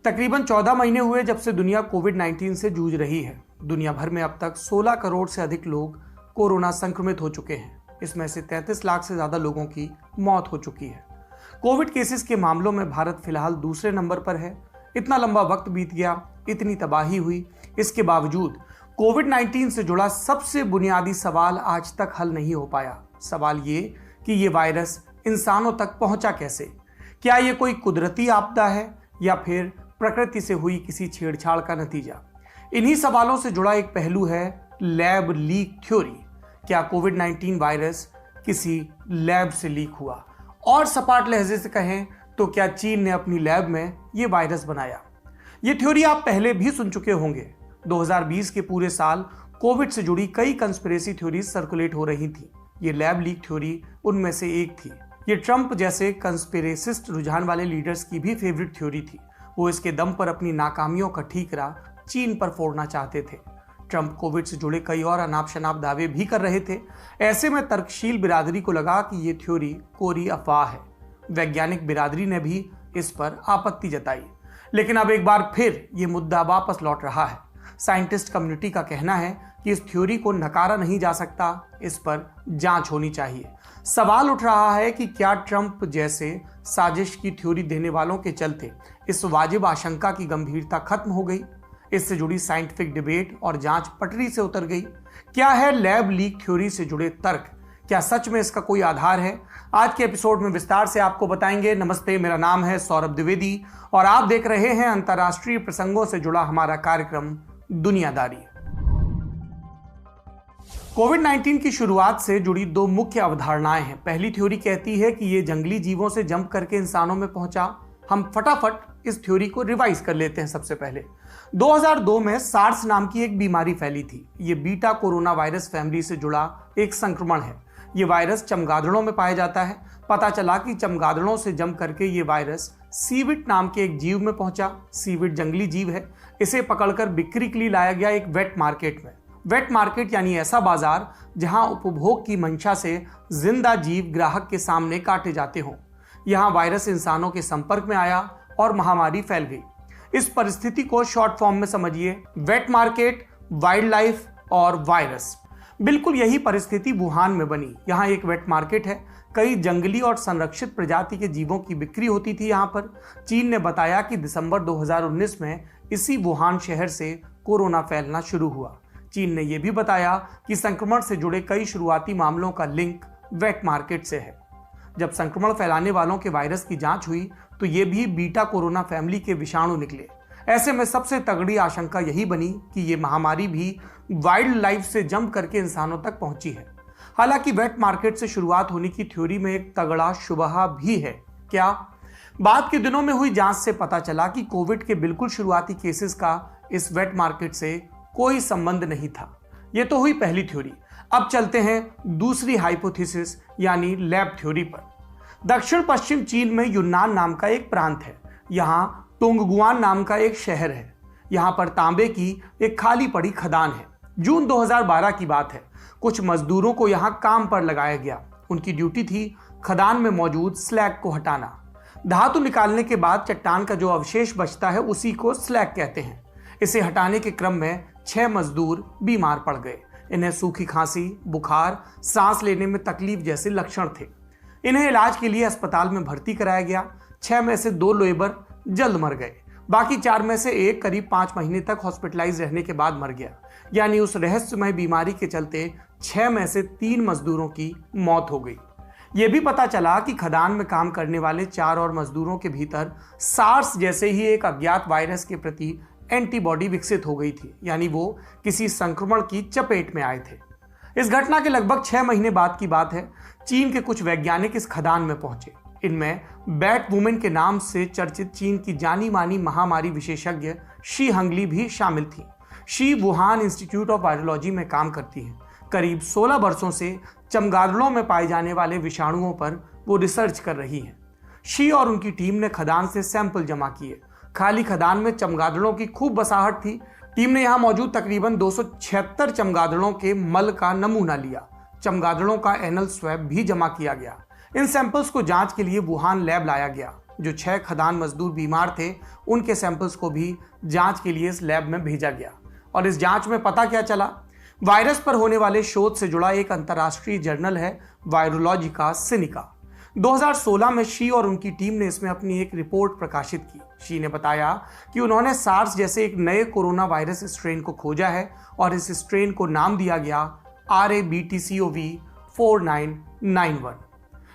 तकरीबन 14 महीने हुए जब से दुनिया कोविड-19 से जूझ रही है। दुनिया भर में अब तक 16 करोड़ से अधिक लोग कोरोना संक्रमित हो चुके हैं। इसमें से 33 लाख से ज्यादा लोगों की मौत हो चुकी है। कोविड केसेस के मामलों में भारत फिलहाल दूसरे नंबर पर है। इतना लंबा वक्त बीत गया, इतनी तबाही हुई, इसके बावजूद कोविड-19 से जुड़ा सबसे बुनियादी सवाल आज तक हल नहीं हो पाया। सवाल ये कि ये वायरस इंसानों तक पहुंचा कैसे? क्या ये कोई कुदरती आपदा है या फिर प्रकृति से हुई किसी छेड़छाड़ का नतीजा? इन्हीं सवालों से जुड़ा एक पहलू है लैब लीक थ्योरी। क्या कोविड-19 वायरस किसी लैब से लीक हुआ? और सपाट लहजे से कहें तो क्या चीन ने अपनी लैब में ये वायरस बनाया? ये थ्योरी आप पहले भी सुन चुके होंगे। 2020 के पूरे साल कोविड से जुड़ी कई कंस्पिरेसी थ्योरीज सर्कुलेट हो रही थी। ये लैब लीक थ्योरी उनमें से एक थी। ये ट्रंप जैसे कंस्पिरेसिस्ट रुझान वाले लीडर्स की भी फेवरेट थ्योरी थी। वो इसके दम पर अपनी नाकामियों का ठीकरा चीन पर फोड़ना चाहते थे। ट्रंप कोविड से जुड़े कई और अनाप शनाप दावे भी कर रहे थे। ऐसे में तर्कशील बिरादरी को लगा कि ये थ्योरी कोरी अफवाह है। वैज्ञानिक बिरादरी ने भी इस पर आपत्ति जताई। लेकिन अब एक बार फिर ये मुद्दा वापस लौट रहा है। साइंटिस्ट कम्युनिटी का कहना है कि इस थ्योरी को नकारा नहीं जा सकता, इस पर जांच होनी चाहिए। सवाल उठ रहा है कि क्या ट्रंप जैसे साजिश की थ्योरी देने वालों के चलते इस वाजिब आशंका की गंभीरता खत्म हो गई? इससे जुड़ी साइंटिफिक डिबेट और जांच पटरी से उतर गई? क्या है लैब लीक थ्योरी से जुड़े तर्क? क्या सच में इसका कोई आधार है? आज के एपिसोड में विस्तार से आपको बताएंगे। नमस्ते, मेरा नाम है सौरभ द्विवेदी और आप देख रहे हैं अंतर्राष्ट्रीय प्रसंगों से जुड़ा हमारा कार्यक्रम दुनियादारी। कोविड-19 की शुरुआत से जुड़ी दो मुख्य अवधारणाएं हैं। पहली थ्योरी कहती है कि ये जंगली जीवों से जंप करके इंसानों में पहुंचा। हम फटाफट इस थ्योरी को रिवाइज कर लेते हैं। सबसे पहले 2002 में सार्स नाम की एक बीमारी फैली थी। ये बीटा कोरोना वायरस फैमिली से जुड़ा एक संक्रमण है। ये वायरस चमगादड़ों में पाया जाता है। पता चला कि चमगादड़ों से जंप करके ये वायरस सीविट नाम के एक जीव में पहुंचा। सीविट जंगली जीव है। इसे पकड़कर बिक्री के लिए लाया गया एक वेट मार्केट में। वेट मार्केट यानी ऐसा बाजार जहां उपभोग की मंशा से जिंदा जीव ग्राहक के सामने काटे जाते हों। यहां वायरस इंसानों के संपर्क में आया और महामारी फैल गई। इस परिस्थिति को शॉर्ट फॉर्म में समझिए, वेट मार्केट, वाइल्ड लाइफ और वायरस। बिल्कुल यही परिस्थिति वुहान में बनी। यहाँ एक वेट मार्केट है। कई जंगली और संरक्षित प्रजाति के जीवों की बिक्री होती थी यहाँ पर। चीन ने बताया कि दिसंबर 2019 में इसी वुहान शहर से कोरोना फैलना शुरू हुआ। चीन ने यह भी बताया कि संक्रमण से जुड़े कई शुरुआती मामलों का लिंक वेट मार्केट से है। जब संक्रमण फैलाने वालों के वायरस की जांच हुई तो ये भी बीटा कोरोना फैमिली के विषाणु निकले। ऐसे में सबसे तगड़ी आशंका यही बनी कि ये महामारी भी वाइल्ड लाइफ से जंप करके इंसानों तक पहुंची है। हालांकि वेट मार्केट से शुरुआत होने की थ्योरी में एक तगड़ा शुबहा भी है। क्या? बाद के दिनों में हुई जांच से पता चला कि कोविड के बिल्कुल शुरुआती केसेस का इस वेट मार्केट से कोई संबंध नहीं था। यह तो हुई पहली थ्योरी। अब चलते हैं दूसरी हाइपोथेसिस यानी लैब थ्योरी पर। दक्षिण पश्चिम चीन में यूनान नाम का एक प्रांत है। यहाँ टोंगगुआन नाम का एक शहर है। यहाँ पर तांबे की एक खाली पड़ी खदान है। जून 2012 की बात है। कुछ मजदूरों को यहाँ काम पर लगाया गया। उनकी ड्यूटी थी खदान में मौजूद स्लैग को हटाना। धातु निकालने के बाद चट्टान का जो अवशेष बचता है उसी को स्लैग कहते हैं। इसे हटाने के क्रम में 6 मजदूर बीमार पड़ गए। इन्हें सूखी खांसी, बुखार, सांस लेने में तकलीफ जैसे लक्षण थे। इन्हें इलाज के लिए अस्पताल में भर्ती कराया गया। 6 में से 2 लेबर जल्द मर गए। बाकी 4 में से एक करीब 5 महीने तक हॉस्पिटलाइज रहने के बाद मर गया। यानी उस रहस्यमय बीमारी के चलते 6 में से 3 मजदूरों की मौत हो गई। यह भी पता चला कि खदान में काम करने वाले 4 और मजदूरों के भीतर सार्स जैसे ही एक अज्ञात वायरस के प्रति एंटीबॉडी विकसित हो गई थी। यानी वो किसी संक्रमण की चपेट में आए थे। इस घटना के लगभग 6 महीने बाद की बात है। चीन के कुछ वैज्ञानिक इस खदान में पहुंचे। इनमें बैट वुमेन के नाम से चर्चित चीन की जानी मानी महामारी विशेषज्ञ शी हंगली भी शामिल थी। She Wuhan institute of virology में काम करती हैं। करीब 16 वर्षों से चमगादड़ों में पाए जाने वाले विषाणुओं पर वो रिसर्च कर रही हैं। शी और उनकी टीम ने खदान से सैंपल जमा किए। खाली खदान में चमगादड़ों की खूब बसाहट थी। टीम ने यहां मौजूद तकरीबन 276 चमगादड़ों के मल का नमूना लिया। चमगादड़ों का एनल स्वैब भी जमा किया गया। इन सैंपल्स को जांच के लिए वुहान लैब लाया गया। जो 6 खदान मजदूर बीमार थे उनके सैंपल्स को भी जांच के लिए इस लैब में भेजा गया। और इस जांच में पता क्या चला? वायरस पर होने वाले शोध से जुड़ा एक अंतर्राष्ट्रीय जर्नल है वायरोलॉजी का सिनिका। 2016 में शी और उनकी टीम ने इसमें अपनी एक रिपोर्ट प्रकाशित की। शी ने बताया कि उन्होंने सार्स जैसे एक नए कोरोना वायरस स्ट्रेन को खोजा है और इस स्ट्रेन को नाम दिया गया RABTCOV4991।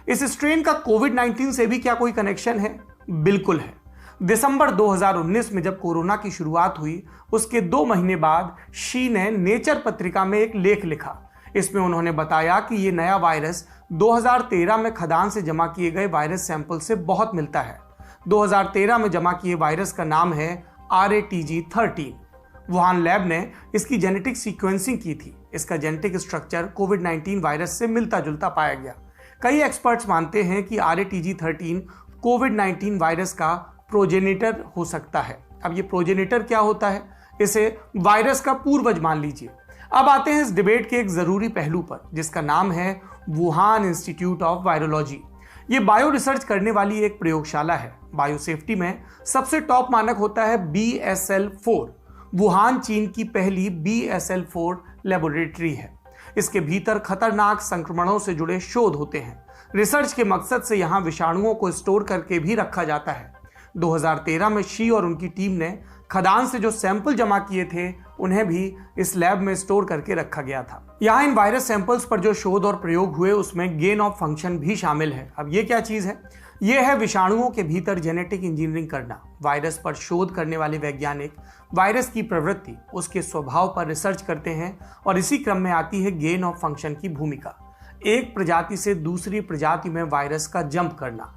इस स्ट्रेन का कोविड-19 से भी क्या कोई कनेक्शन है? बिल्कुल है। दिसंबर 2019 में जब कोरोना की शुरुआत हुई, उसके 2 महीने बाद शी ने नेचर पत्रिका में एक लेख लिखा। इसमें उन्होंने बताया कि ये नया वायरस 2013 में खदान से जमा किए गए वायरस सैंपल से बहुत मिलता है। 2013 में जमा किए वायरस का नाम है RATG13। वुहान लैब ने इसकी जेनेटिक सीक्वेंसिंग की थी। इसका जेनेटिक स्ट्रक्चर कोविड-19 वायरस से मिलता जुलता पाया गया। कई एक्सपर्ट्स मानते हैं कि RATG13 कोविड-19 वायरस का प्रोजेनिटर हो सकता है। अब ये प्रोजेनिटर क्या होता है? इसे वायरस का पूर्वज मान लीजिए। अब आते हैं इस डिबेट के एक जरूरी पहलू पर, जिसका नाम है वुहान इंस्टीट्यूट ऑफ वायरोलॉजी। ये बायो रिसर्च करने वाली एक प्रयोगशाला है। बायो सेफ्टी में सबसे टॉप मानक होता है BSL-4। वुहान चीन की पहली BSL-4 लेबोरेटरी है। इसके भीतर खतरनाक संक्रमणों से जुड़े शोध होते हैं। रिसर्च के मकसद से यहाँ विषाणुओं को स्टोर करके भी रखा जाता है। 2013 में शी और उनकी टीम ने खदान से जो सैंपल जमा किए थे उन्हें भी इस लैब में स्टोर करके रखा गया था। यहाँ इन वायरस सैंपल्स पर जो शोध और प्रयोग हुए उसमें गेन ऑफ फंक्शन भी शामिल है। अब ये क्या चीज है? ये है विषाणुओं के भीतर जेनेटिक इंजीनियरिंग करना। वायरस पर शोध करने वाले वैज्ञानिक वायरस की प्रवृत्ति, उसके स्वभाव पर रिसर्च करते हैं और इसी क्रम में आती है गेन ऑफ फंक्शन की भूमिका। एक प्रजाति से दूसरी प्रजाति में वायरस का जंप करना,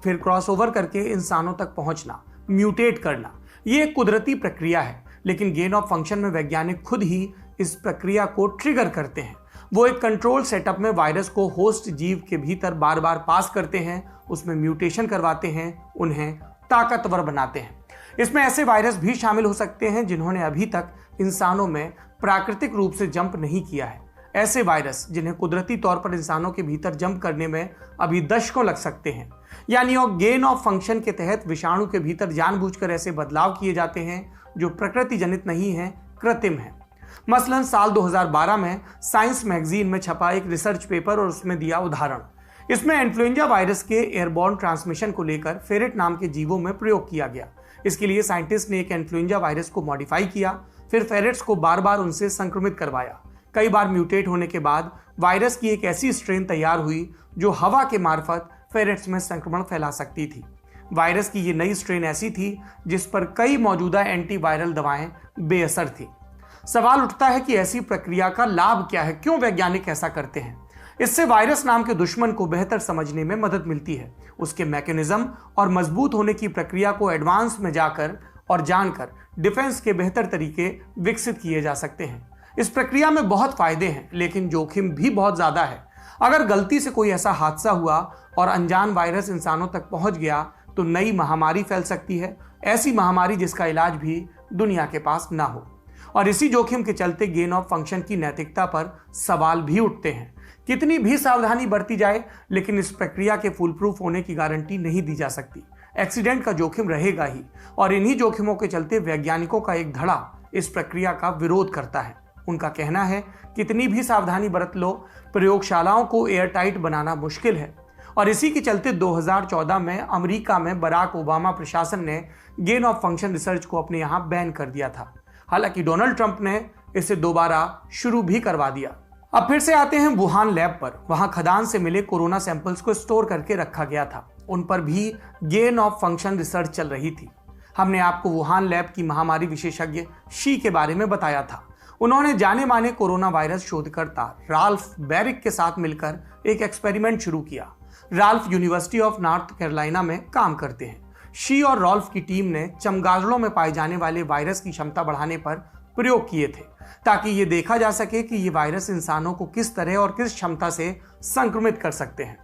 फिर क्रॉसओवर करके इंसानों तक पहुंचना, म्यूटेट करना, ये एक कुदरती प्रक्रिया है। लेकिन गेन ऑफ फंक्शन में वैज्ञानिक खुद ही इस प्रक्रिया को ट्रिगर करते हैं। वो एक कंट्रोल सेटअप में वायरस को होस्ट जीव के भीतर बार बार पास करते हैं, उसमें म्यूटेशन करवाते हैं, उन्हें ताकतवर बनाते हैं। इसमें ऐसे वायरस भी शामिल हो सकते हैं जिन्होंने अभी तक इंसानों में प्राकृतिक रूप से जंप नहीं किया है। ऐसे वायरस जिन्हें कुदरती तौर पर इंसानों के भीतर जंप करने में अभी दशकों लग सकते हैं। यानी और गेन ऑफ फंक्शन के तहत विषाणु के भीतर जानबूझकर ऐसे बदलाव किए जाते हैं जो प्रकृति जनित नहीं है, कृत्रिम है। मसलन साल 2012 में साइंस मैगजीन में छपा एक रिसर्च पेपर और उसमें दिया उदाहरण। इसमें इन्फ्लुएंजा वायरस के एयरबॉर्न ट्रांसमिशन को लेकर फेरेट नाम के जीवों में प्रयोग किया गया। इसके लिए साइंटिस्ट ने एक इन्फ्लुएंजा वायरस को मॉडिफाई किया, फिर फेरेट्स को बार बार उनसे संक्रमित करवाया। कई बार म्यूटेट होने के बाद वायरस की एक ऐसी स्ट्रेन तैयार हुई जो हवा के मार्फत फेरेट्स में संक्रमण फैला सकती थी। वायरस की ये नई स्ट्रेन ऐसी थी जिस पर कई मौजूदा एंटीवायरल दवाएं बेअसर थी। सवाल उठता है कि ऐसी प्रक्रिया का लाभ क्या है? क्यों वैज्ञानिक ऐसा करते हैं? इससे वायरस नाम के दुश्मन को बेहतर समझने में मदद मिलती है। उसके मैकेनिज्म और मजबूत होने की प्रक्रिया को एडवांस में जाकर और जानकर डिफेंस के बेहतर तरीके विकसित किए जा सकते हैं। इस प्रक्रिया में बहुत फायदे हैं, लेकिन जोखिम भी बहुत ज्यादा है। अगर गलती से कोई ऐसा हादसा हुआ और अनजान वायरस इंसानों तक पहुंच गया तो नई महामारी फैल सकती है, ऐसी महामारी जिसका इलाज भी दुनिया के पास ना हो। और इसी जोखिम के चलते गेन ऑफ फंक्शन की नैतिकता पर सवाल भी उठते हैं। कितनी भी सावधानी बरती जाए, लेकिन इस प्रक्रिया के फुल प्रूफ होने की गारंटी नहीं दी जा सकती। एक्सीडेंट का जोखिम रहेगा ही, और इन्हीं जोखिमों के चलते वैज्ञानिकों का एक धड़ा इस प्रक्रिया का विरोध करता है। उनका कहना है कितनी भी सावधानी बरत लो, प्रयोगशालाओं को एयरटाइट बनाना मुश्किल है। और इसी के चलते 2014 में अमेरिका में बराक ओबामा प्रशासन ने गेन ऑफ फंक्शन रिसर्च को अपने यहाँ बैन कर दिया था। हालांकि डोनाल्ड ट्रंप ने इसे दोबारा शुरू भी करवा दिया। अब फिर से आते हैं वुहान लैब पर। वहां खदान से मिले कोरोना सैंपल्स को स्टोर करके रखा गया था। उन पर भी गेन ऑफ फंक्शन रिसर्च चल रही थी। हमने आपको वुहान लैब की महामारी विशेषज्ञ शी के बारे में बताया था। उन्होंने जाने माने कोरोना वायरस शोधकर्ता राल्फ बैरिक के साथ मिलकर एक एक्सपेरिमेंट शुरू किया। Ralph university of north Carolina में काम करते हैं। शी और रॉल्फ की टीम ने चमगादड़ों में पाए जाने वाले वायरस की क्षमता बढ़ाने पर प्रयोग किए थे, ताकि ये देखा जा सके कि ये वायरस इंसानों को किस तरह और किस क्षमता से संक्रमित कर सकते हैं।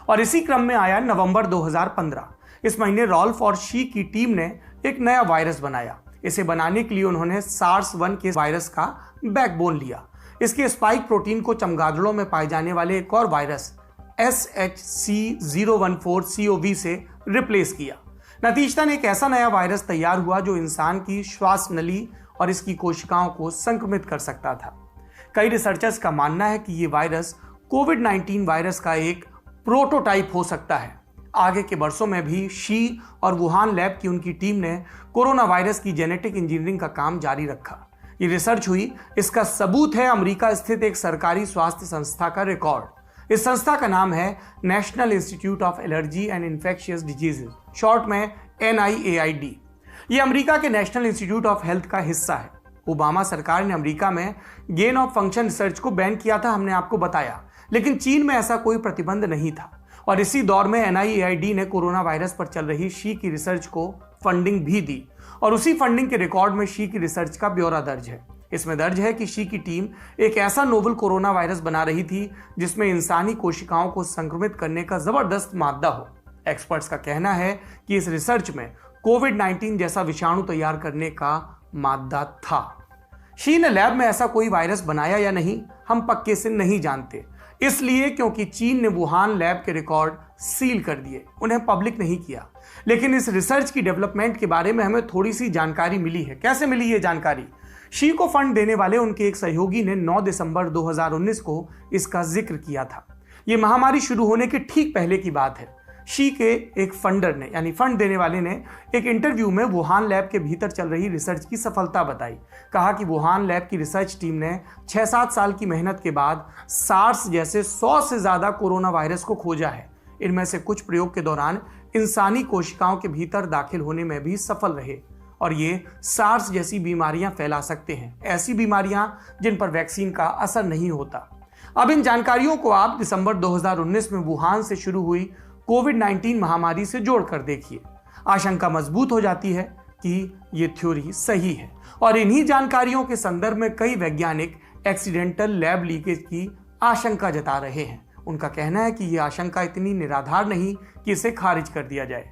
और इसी क्रम में आया नवंबर 2015। इस महीने रॉल्फ और शी की टीम ने एक नया वायरस बनाया। इसे बनाने के लिए उन्होंने SARS-1 के वायरस का बैकबोन लिया। इसके स्पाइक प्रोटीन को चमगादड़ों में पाए जाने वाले एक और वायरस SHC014CoV से रिप्लेस किया। नतीजतन एक ऐसा नया वायरस तैयार हुआ जो इंसान की श्वास नली और इसकी कोशिकाओं को संक्रमित कर सकता था। कई रिसर्चर्स का मानना है कि ये वायरस कोविड-19 वायरस का एक प्रोटोटाइप हो सकता है। आगे के वर्षों में भी शी और वुहान लैब की उनकी टीम ने कोरोना वायरस की जेनेटिक इंजीनियरिंग का काम जारी रखा। ये रिसर्च हुई, इसका सबूत है अमेरिका स्थित एक सरकारी स्वास्थ्य संस्था का रिकॉर्ड। इस संस्था का नाम है national institute of allergy and infectious diseases, short में NIAID। ये अमेरिका के नेशनल इंस्टीट्यूट ऑफ हेल्थ का हिस्सा है। ओबामा सरकार ने अमेरिका में गेन ऑफ फंक्शन रिसर्च को बैन किया था, हमने आपको बताया, लेकिन चीन में ऐसा कोई प्रतिबंध नहीं था। और इसी दौर में NIAID ने कोरोना वायरस पर चल रही शी की रिसर्च को फंडिंग भी दी और उसी फंडिंग के रिकॉर्ड में शी की रिसर्च का ब्यौरा दर्ज है। इसमें दर्ज है कि शी की टीम एक ऐसा नोवेल कोरोना वायरस बना रही थी जिसमें इंसानी कोशिकाओं को संक्रमित करने का जबरदस्त मादा हो। एक्सपर्ट्स का कहना है कि इस रिसर्च में कोविड-19 जैसा विषाणु तैयार करने का मादा था। शी ने लैब में ऐसा कोई वायरस बनाया या नहीं, हम पक्के से नहीं जानते, इसलिए क्योंकि चीन ने वुहान लैब के रिकॉर्ड सील कर दिए, उन्हें पब्लिक नहीं किया। लेकिन इस रिसर्च की डेवलपमेंट के बारे में हमें थोड़ी सी जानकारी मिली है। कैसे मिली ये जानकारी? शी को फंड देने वाले उनके एक सहयोगी ने 9 दिसंबर 2019 को इसका जिक्र किया था। ये महामारी शुरू होने के ठीक पहले की बात है। शी के एक फंडर ने यानी फंड देने वाले ने एक इंटरव्यू में वुहान लैब के भीतर चल रही रिसर्च की सफलता बताई। कहा कि वुहान लैब की रिसर्च टीम ने 6-7 साल की मेहनत के बाद सार्स जैसे 100 से ज्यादा कोरोना वायरस को खोजा है। इनमें से कुछ प्रयोग के दौरान इंसानी कोशिकाओं के भीतर दाखिल होने में भी सफल रहे और ये सार्स जैसी बीमारियां फैला सकते हैं, ऐसी बीमारियां जिन पर वैक्सीन का असर नहीं होता। अब इन जानकारियों को आप दिसंबर 2019 में वुहान से शुरू हुई कोविड-19 महामारी से जोड़कर देखिए। आशंका मजबूत हो जाती है कि ये थ्योरी सही है और इन्हीं जानकारियों के संदर्भ में कई वैज्ञानिक एक्सीडेंटल लैब लीकेज की आशंका जता रहे हैं। उनका कहना है कि यह आशंका इतनी निराधार नहीं कि इसे खारिज कर दिया जाए।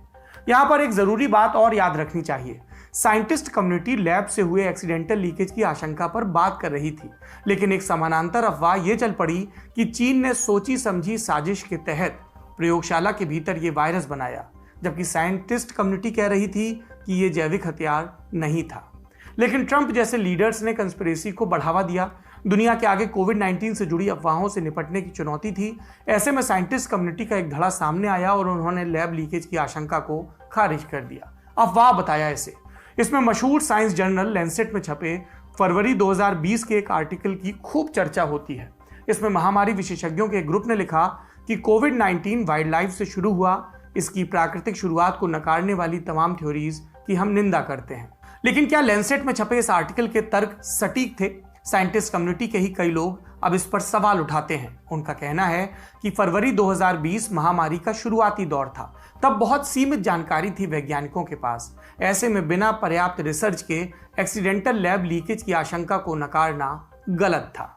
यहां पर एक जरूरी बात और याद रखनी चाहिए। साइंटिस्ट कम्युनिटी लैब से हुए एक्सीडेंटल लीकेज की आशंका पर बात कर रही थी, लेकिन एक समानांतर अफवाह यह चल पड़ी कि चीन ने सोची समझी साजिश के तहत प्रयोगशाला के भीतर यह वायरस बनाया, जबकि साइंटिस्ट कम्युनिटी कह रही थी कि यह जैविक हथियार नहीं था। लेकिन ट्रंप जैसे लीडर्स ने कंस्पिरेसी को बढ़ावा दिया। दुनिया के आगे कोविड-19 से जुड़ी अफवाहों से निपटने की चुनौती थी। ऐसे में साइंटिस्ट कम्युनिटी का एक धड़ा सामने आया और उन्होंने लैब लीकेज की आशंका को खारिज कर दिया, अफवाह बताया इसे। इसमें मशहूर साइंस जर्नल लैंसेट में छपे फरवरी 2020 के एक आर्टिकल की खूब चर्चा होती है। इसमें महामारी विशेषज्ञों के एक ग्रुप ने लिखा कि कोविड-19 वाइल्ड लाइफ से शुरू हुआ, इसकी प्राकृतिक शुरुआत को नकारने वाली तमाम थ्योरीज की हम निंदा करते हैं। लेकिन क्या लैंसेट में छपे इस आर्टिकल के तर्क सटीक थे? साइंटिस्ट कम्युनिटी के ही कई लोग अब इस पर सवाल उठाते हैं। उनका कहना है कि फरवरी 2020 महामारी का शुरुआती दौर था, तब बहुत सीमित जानकारी थी वैज्ञानिकों के पास। ऐसे में बिना पर्याप्त रिसर्च के एक्सीडेंटल लैब लीकेज की आशंका को नकारना गलत था।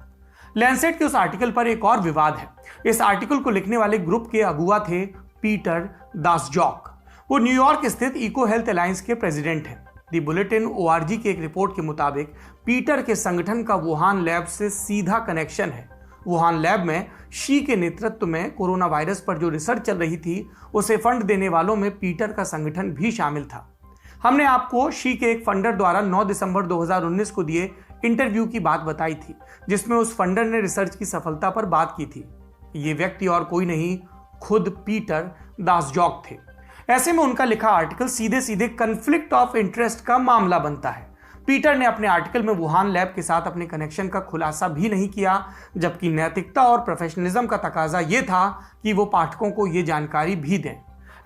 लैंसेट के उस आर्टिकल पर एक और विवाद है। इस आर्टिकल को लिखने वाले ग्रुप के अगुवा थे पीटर दासजॉक। वो न्यूयॉर्क स्थित इको हेल्थ अलायंस के प्रेसिडेंट हैं। दी बुलेटिन ORG की एक रिपोर्ट के मुताबिक पीटर के संगठन का वुहान लैब से सीधा कनेक्शन है। वुहान लैब में शी के नेतृत्व में कोरोना वायरस पर जो रिसर्च चल रही थी, उसे फंड देने वालों में पीटर का संगठन भी शामिल था। हमने आपको शी के एक फंडर द्वारा 9 दिसंबर 2019 को दिए इंटरव्यू की बात बताई थी, जिसमें उस फंडर ने रिसर्च की सफलता पर बात की थी। ये व्यक्ति और कोई नहीं, खुद पीटर दासजॉक थे। ऐसे में उनका लिखा आर्टिकल सीधे सीधे कन्फ्लिक्ट ऑफ इंटरेस्ट का मामला बनता है। पीटर ने अपने आर्टिकल में वुहान लैब के साथ अपने कनेक्शन का खुलासा भी नहीं किया, जबकि नैतिकता और प्रोफेशनलिज्म का तकाजा यह था कि वो पाठकों को ये जानकारी भी दें।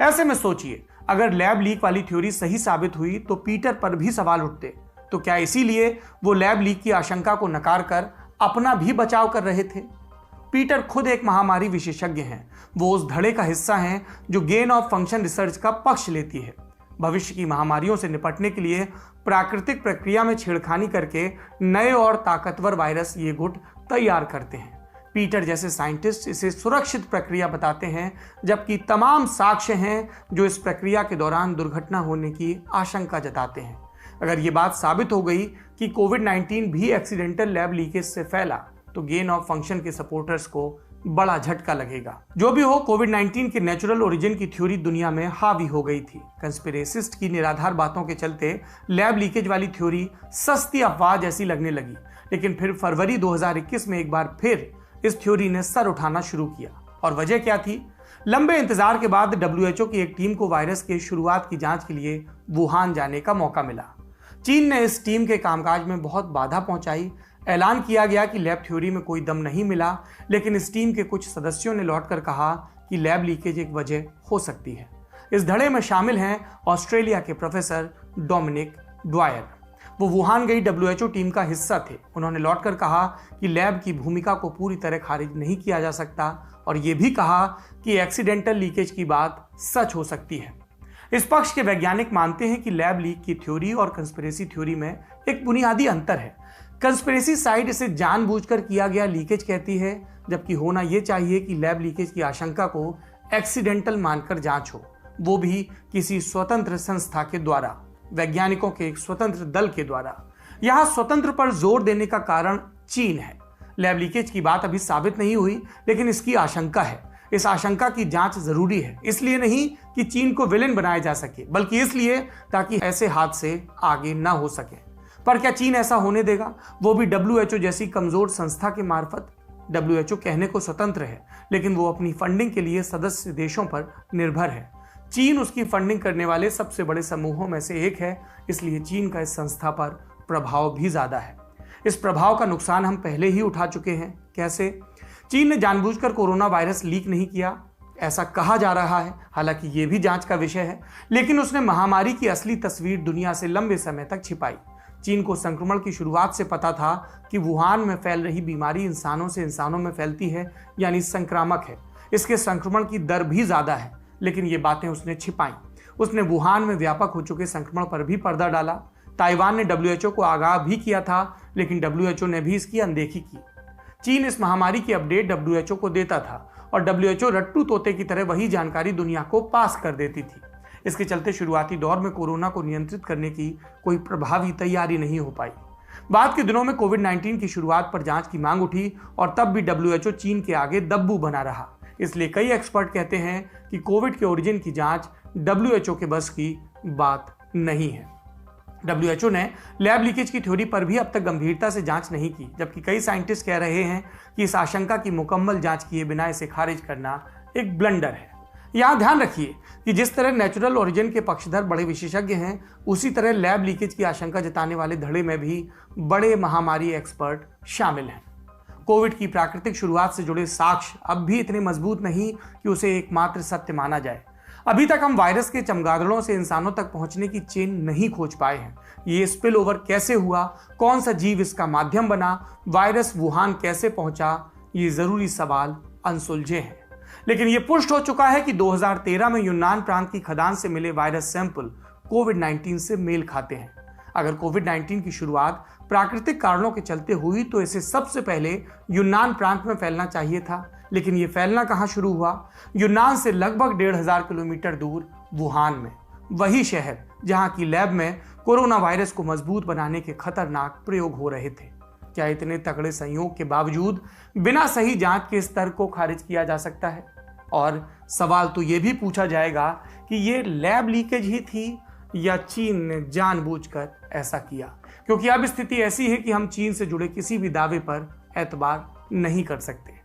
ऐसे में सोचिए, अगर लैब लीक वाली थ्योरी सही साबित हुई तो पीटर पर भी सवाल उठते। तो क्या इसीलिए वो लैब लीक की आशंका को नकार कर अपना भी बचाव कर रहे थे? पीटर खुद एक महामारी विशेषज्ञ हैं। वो उस धड़े का हिस्सा हैं जो गेन ऑफ फंक्शन रिसर्च का पक्ष लेती है। भविष्य की महामारियों से निपटने के लिए प्राकृतिक प्रक्रिया में छेड़खानी करके नए और ताकतवर वायरस ये गुट तैयार करते हैं। पीटर जैसे साइंटिस्ट इसे सुरक्षित प्रक्रिया बताते हैं, जबकि तमाम साक्ष्य हैं जो इस प्रक्रिया के दौरान दुर्घटना होने की आशंका जताते हैं। अगर ये बात साबित हो गई कि कोविड-19 भी एक्सीडेंटल लैब लीकेज से फैला, तो गेन ऑफ फंक्शन के सपोर्टर्स को बड़ा झटका लगेगा। जो भी हो, कोविड-19 के नेचुरल ओरिजिन की थ्योरी दुनिया में हावी हो गई थी। कंस्पिरेसिस्ट की निराधार बातों के चलते लैब लीकेज वाली थ्योरी सस्ती अफवाह जैसी लगने लगी। लेकिन फिर फरवरी 2021 में एक बार फिर इस थ्योरी ने सर उठाना शुरू किया। और वजह क्या थी? लंबे इंतजार के बाद WHO की एक टीम को वायरस के शुरुआत की जांच के लिए वुहान जाने का मौका मिला। चीन ने इस टीम के कामकाज में बहुत बाधा पहुंचाई। ऐलान किया गया कि लैब थ्योरी में कोई दम नहीं मिला, लेकिन इस टीम के कुछ सदस्यों ने लौटकर कहा कि लैब लीकेज एक वजह हो सकती है। इस धड़े में शामिल हैं ऑस्ट्रेलिया के प्रोफेसर डोमिनिक ड्वायर। वो वुहान गई WHO टीम का हिस्सा थे। उन्होंने लौटकर कहा कि लैब की भूमिका को पूरी तरह खारिज नहीं किया जा सकता और ये भी कहा कि एक्सीडेंटल लीकेज की बात सच हो सकती है। इस पक्ष के वैज्ञानिक मानते हैं कि लैब लीक की थ्योरी और कंस्पिरेसी थ्योरी में एक बुनियादी अंतर है। कंस्पिरेसी साइड इसे जानबूझकर किया गया लीकेज कहती है, जबकि होना यह चाहिए कि लैब लीकेज की आशंका को एक्सीडेंटल मानकर जांच हो, वो भी किसी स्वतंत्र संस्था के द्वारा, वैज्ञानिकों के एक स्वतंत्र दल के द्वारा। यहां स्वतंत्र पर जोर देने का कारण चीन है। लैब लीकेज की बात अभी साबित नहीं हुई, लेकिन इसकी आशंका है। इस आशंका की जांच जरूरी है, इसलिए नहीं कि चीन को विलेन बनाया जा सके, बल्कि इसलिए ताकि ऐसे हादसे आगे ना हो सके। पर क्या चीन ऐसा होने देगा? वो भी WHO जैसी कमजोर संस्था के मार्फत। WHO कहने को स्वतंत्र है, लेकिन वो अपनी फंडिंग के लिए सदस्य देशों पर निर्भर है। चीन उसकी फंडिंग करने वाले सबसे बड़े समूहों में से एक है, इसलिए चीन का इस संस्था पर प्रभाव भी ज्यादा है। इस प्रभाव का नुकसान हम पहले ही उठा चुके हैं। कैसे? चीन ने जानबूझकर कोरोना वायरस लीक नहीं किया, ऐसा कहा जा रहा है, हालांकि ये भी जांच का विषय है, लेकिन उसने महामारी की असली तस्वीर दुनिया से लंबे समय तक छिपाई। चीन को संक्रमण की शुरुआत से पता था कि वुहान में फैल रही बीमारी इंसानों से इंसानों में फैलती है, यानी संक्रामक है। इसके संक्रमण की दर भी ज्यादा है, लेकिन ये बातें उसने छिपाई। उसने वुहान में व्यापक हो चुके संक्रमण पर भी पर्दा डाला। ताइवान ने WHO को आगाह भी किया था, लेकिन WHO ने भी इसकी अनदेखी की। चीन इस महामारी की अपडेट WHO को देता था और WHO रट्टू तोते की तरह वही जानकारी दुनिया को पास कर देती थी। इसके चलते शुरुआती दौर में कोरोना को नियंत्रित करने की कोई प्रभावी तैयारी नहीं हो पाई। बाद के दिनों में कोविड-19 की शुरुआत पर जांच की मांग उठी और तब भी WHO चीन के आगे दब्बू बना रहा। इसलिए कई एक्सपर्ट कहते हैं कि कोविड के ओरिजिन की जांच WHO के बस की बात नहीं है। WHO ने लैब लीकेज की थ्योरी पर भी अब तक गंभीरता से जांच नहीं की, जबकि कई साइंटिस्ट कह रहे हैं कि इस आशंका की मुकम्मल जांच किए बिना इसे खारिज करना एक ब्लंडर है। यहां ध्यान रखिए कि जिस तरह नेचुरल ओरिजिन के पक्षधर बड़े विशेषज्ञ हैं, उसी तरह लैब लीकेज की आशंका जताने वाले धड़े में भी बड़े महामारी एक्सपर्ट शामिल हैं। कोविड की प्राकृतिक शुरुआत से जुड़े साक्ष्य अब भी इतने मजबूत नहीं कि उसे एकमात्र सत्य माना जाए। अभी तक हम वायरस के चमगादड़ों से इंसानों तक पहुंचने की चेन नहीं खोज पाए हैं। ये स्पिल ओवर कैसे हुआ, कौन सा जीव इसका माध्यम बना, वायरस वुहान कैसे पहुंचा, ये जरूरी सवाल अनसुलझे हैं। लेकिन ये पुष्ट हो चुका है कि 2013 में यूनान प्रांत की खदान से मिले वायरस सैंपल कोविड-19 से मेल खाते हैं। अगर कोविड-19 की शुरुआत प्राकृतिक कारणों के चलते हुई तो इसे सबसे पहले यूनान प्रांत में फैलना चाहिए था, लेकिन यह फैलना कहां शुरू हुआ? यूनान से लगभग 1500 किलोमीटर दूर वुहान में, वही शहर जहां की लैब में कोरोना वायरस को मजबूत बनाने के खतरनाक प्रयोग हो रहे थे। क्या इतने तगड़े संयोग के बावजूद बिना सही जांच के इस तर्क को खारिज किया जा सकता है? और सवाल तो यह भी पूछा जाएगा कि यह लैब लीकेज ही थी या चीन ने जानबूझकर ऐसा किया? क्योंकि अब स्थिति ऐसी है कि हम चीन से जुड़े किसी भी दावे पर एतबार नहीं कर सकते।